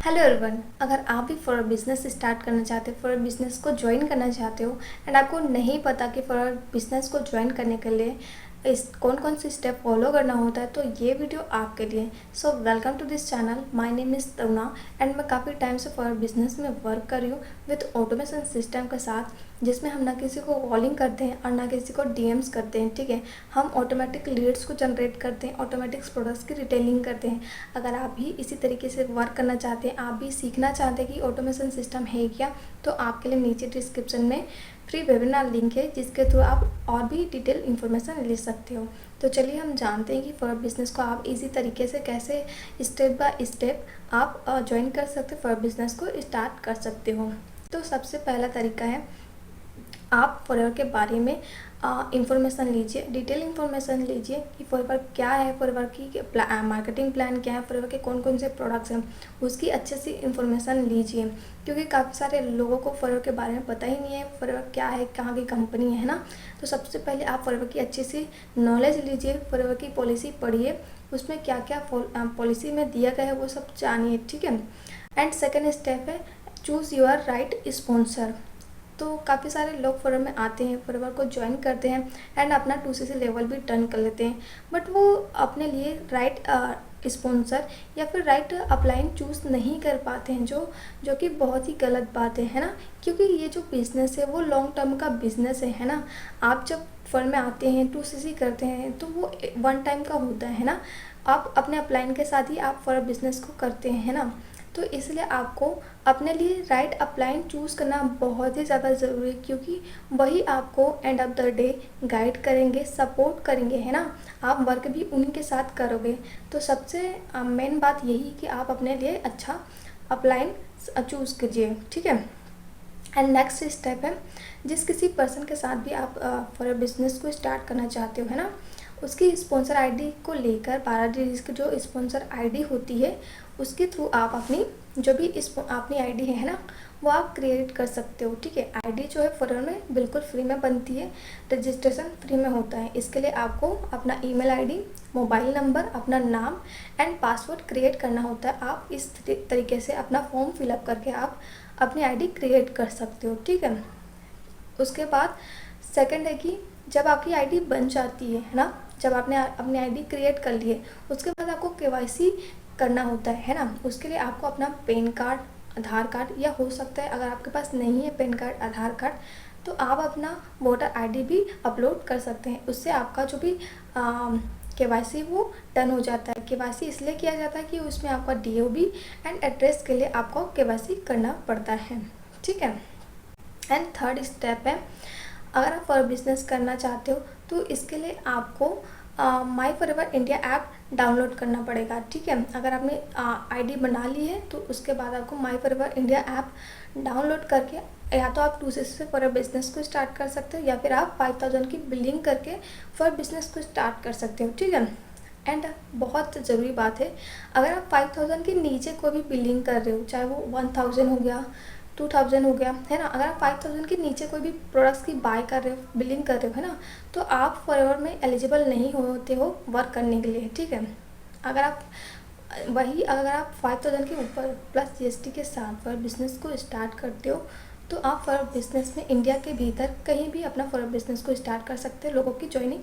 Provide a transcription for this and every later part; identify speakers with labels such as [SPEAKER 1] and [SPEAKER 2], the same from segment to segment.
[SPEAKER 1] Hello everyone. अगर आप भी फॉर बिजनेस स्टार्ट करना चाहते हो, फॉर बिजनेस को ज्वाइन करना चाहते हो एंड आपको नहीं पता कि फॉर बिजनेस को ज्वाइन करने के लिए इस कौन कौन सी स्टेप फॉलो करना होता है, तो ये वीडियो आपके लिए। So welcome to this channel. My name is Taruna and मैं काफ़ी टाइम से फॉर बिजनेस में वर्क कर रही हूँ विद ऑटोमेशन सिस्टम के साथ, जिसमें हम ना किसी को कॉलिंग करते हैं और ना किसी को डीएम्स करते हैं। ठीक है, हम ऑटोमेटिक लीड्स को जनरेट करते हैं, ऑटोमेटिक प्रोडक्ट्स की रिटेलिंग करते हैं। अगर आप भी इसी तरीके से वर्क करना चाहते हैं, आप भी सीखना चाहते हैं कि ऑटोमेशन सिस्टम है क्या, तो आपके लिए नीचे डिस्क्रिप्शन में फ्री वेबिनार लिंक है, जिसके थ्रू आप और भी डिटेल इन्फॉर्मेशन ले सकते हो। तो चलिए हम जानते हैं कि फॉर बिजनेस को आप इजी तरीके से कैसे स्टेप बाय स्टेप आप ज्वाइन कर सकते हो, फॉर बिजनेस को स्टार्ट कर सकते हो। तो सबसे पहला तरीका है, आप फॉरवर्ड के बारे में इंफॉर्मेशन लीजिए, डिटेल इंफॉर्मेशन लीजिए कि फॉरवर्ड क्या है, फॉरवर्ड की मार्केटिंग प्लान क्या है, फॉरवर्ड के कौन कौन से प्रोडक्ट्स हैं, उसकी अच्छे से इंफॉर्मेशन लीजिए। क्योंकि काफ़ी सारे लोगों को फॉरवर्ड के बारे में पता ही नहीं है, फॉरवर्ड क्या है, कहाँ की कंपनी है ना। तो सबसे पहले आप फॉरवर्ड की अच्छी सी नॉलेज लीजिए, फॉरवर्ड की पॉलिसी पढ़िए, उसमें क्या क्या पॉलिसी में दिया गया है वो सब जानिए। ठीक है। एंड सेकेंड स्टेप है, चूज़ योर राइट स्पॉन्सर। तो काफ़ी सारे लोग फोरम में आते हैं, फोरम को ज्वाइन करते हैं एंड अपना 2CC लेवल भी टर्न कर लेते हैं, बट वो अपने लिए राइट स्पॉन्सर या फिर राइट अपलाइन चूज़ नहीं कर पाते हैं, जो कि बहुत ही गलत बात है ना। क्योंकि ये जो बिज़नेस है वो लॉन्ग टर्म का बिज़नेस है ना। आप जब फर्म में आते हैं, 2CC करते हैं, तो वो वन टाइम का होता है ना। आप अपने अपलाइन के साथ ही आप फॉर बिज़नेस को करते हैं ना। तो इसलिए आपको अपने लिए राइट अपलाइन चूज़ करना बहुत ही ज़्यादा ज़रूरी है, क्योंकि वही आपको end of the day guide करेंगे, सपोर्ट करेंगे, है ना। आप वर्क भी उन्हीं के साथ करोगे। तो सबसे मेन बात यही कि आप अपने लिए अच्छा अपलाइन चूज़ कीजिए। ठीक है। एंड नेक्स्ट स्टेप है, जिस किसी पर्सन के साथ भी आप फॉर बिजनेस को स्टार्ट करना चाहते हो, है ना, उसकी स्पॉन्सर आईडी को लेकर 12 डिजिट की जो स्पॉन्सर आईडी होती है, उसके थ्रू आप अपनी जो भी अपनी आईडी है ना, वो आप क्रिएट कर सकते हो। ठीक है। आईडी जो है फॉरन में बिल्कुल फ्री में बनती है, रजिस्ट्रेशन फ्री में होता है। इसके लिए आपको अपना ईमेल आईडी, मोबाइल नंबर, अपना नाम एंड पासवर्ड क्रिएट करना होता है। आप इस तरीके से अपना फॉर्म फिलअप करके आप अपनी आईडी क्रिएट कर सकते हो। ठीक है। उसके बाद सेकंड है कि जब आपकी आईडी बन जाती है ना, जब आपने अपनी आईडी क्रिएट कर ली है, उसके बाद आपको केवाईसी करना होता है ना। उसके लिए आपको अपना पैन कार्ड, आधार कार्ड, या हो सकता है अगर आपके पास नहीं है पैन कार्ड, आधार कार्ड, तो आप अपना वोटर आईडी भी अपलोड कर सकते हैं। उससे आपका जो भी केवाईसी वो डन हो जाता है। केवाईसी इसलिए किया जाता है कि उसमें आपका डीओबी एंड एड्रेस के लिए आपको केवाईसी करना पड़ता है। ठीक है। एंड थर्ड स्टेप है, अगर आप फॉर बिजनेस करना चाहते हो तो इसके लिए आपको माई फॉरएवर इंडिया ऐप डाउनलोड करना पड़ेगा। ठीक है। अगर आपने आईडी बना ली है तो उसके बाद आपको माई फॉरएवर इंडिया ऐप डाउनलोड करके या तो आप 2CC से फॉर बिजनेस को स्टार्ट कर सकते हो, या फिर आप 5000 की बिलिंग करके फॉर बिजनेस को स्टार्ट कर सकते हो। ठीक है। एंड बहुत ज़रूरी बात है, अगर आप 5000 के नीचे कोई भी बिलिंग कर रहे हो, चाहे वो 1000 हो गया, 2000 हो गया, है ना, अगर आप 5000 के नीचे कोई भी प्रोडक्ट्स की बाय कर रहे हो, बिलिंग कर रहे हो, है ना, तो आप फॉरएवर में एलिजिबल नहीं होते हो वर्क करने के लिए। ठीक है। अगर आप 5000 के ऊपर प्लस GST के साथ फॉर बिजनेस को स्टार्ट करते हो, तो आप फॉर बिजनेस में इंडिया के भीतर कहीं भी अपना फॉर बिजनेस को स्टार्ट कर सकते हो, लोगों की ज्वाइनिंग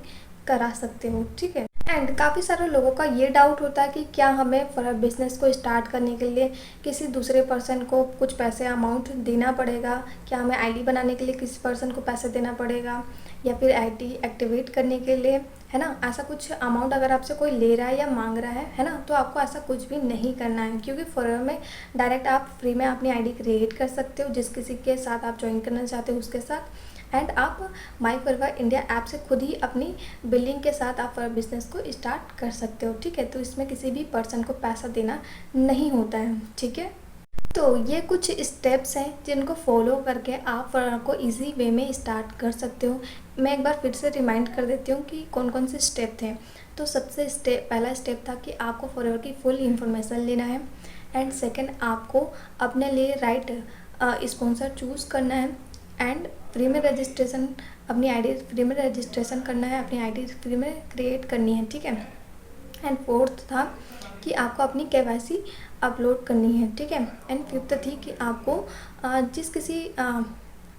[SPEAKER 1] करा सकते हो। ठीक है। एंड काफ़ी सारे लोगों का ये डाउट होता है कि क्या हमें फॉर बिजनेस को स्टार्ट करने के लिए किसी दूसरे पर्सन को कुछ पैसे अमाउंट देना पड़ेगा, क्या हमें आईडी बनाने के लिए किसी पर्सन को पैसे देना पड़ेगा, या फिर आईडी एक्टिवेट करने के लिए, है ना, ऐसा कुछ अमाउंट अगर आपसे कोई ले रहा है या मांग रहा है ना, तो आपको ऐसा कुछ भी नहीं करना है। क्योंकि फॉरएवर में डायरेक्ट आप फ्री में अपनी आईडी क्रिएट कर सकते हो, जिस किसी के साथ आप ज्वाइन करना चाहते हो उसके साथ, एंड आप माई फॉरएवर इंडिया ऐप से खुद ही अपनी बिलिंग के साथ आप फॉर बिजनेस को स्टार्ट कर सकते हो। ठीक है। तो इसमें किसी भी पर्सन को पैसा देना नहीं होता है। ठीक है। तो ये कुछ स्टेप्स हैं जिनको फॉलो करके आप फॉरएवर को इजी वे में स्टार्ट कर सकते हो। मैं एक बार फिर से रिमाइंड कर देती हूँ कि कौन कौन से स्टेप थे। तो सबसे पहला स्टेप था कि आपको फॉरएवर की फुल इंफॉर्मेशन लेना है, एंड सेकेंड आपको अपने लिए राइट स्पॉन्सर चूज़ करना है, एंड फ्री में रजिस्ट्रेशन, अपनी आईडी फ्री में रजिस्ट्रेशन करना है, अपनी आईडी फ्री में क्रिएट करनी है। ठीक है। एंड फोर्थ था कि आपको अपनी केवाईसी अपलोड करनी है, ठीक है। एंड फिफ्थ थी कि आपको जिस किसी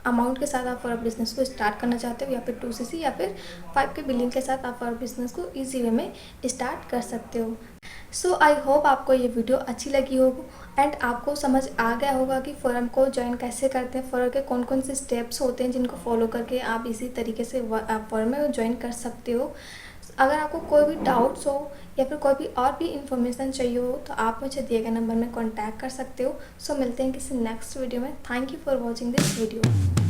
[SPEAKER 1] अमाउंट के साथ आप फॉर बिज़नेस को स्टार्ट करना चाहते हो, या फिर 2cc या फिर 5 के बिलिंग के साथ आप फॉर बिज़नेस को ईजी वे में स्टार्ट कर सकते हो। सो आई होप आपको ये वीडियो अच्छी लगी होगी एंड आपको समझ आ गया होगा कि फोरम को ज्वाइन कैसे करते हैं, फोरम के कौन कौन से स्टेप्स होते हैं जिनको फॉलो करके आप इसी तरीके से फोरम में ज्वाइन कर सकते हो। अगर आपको कोई भी डाउट्स हो या फिर कोई भी और भी इन्फॉर्मेशन चाहिए हो तो आप मुझे दिए गए नंबर में कॉन्टैक्ट कर सकते हो। सो मिलते हैं किसी नेक्स्ट वीडियो में। Thank you for watching this video.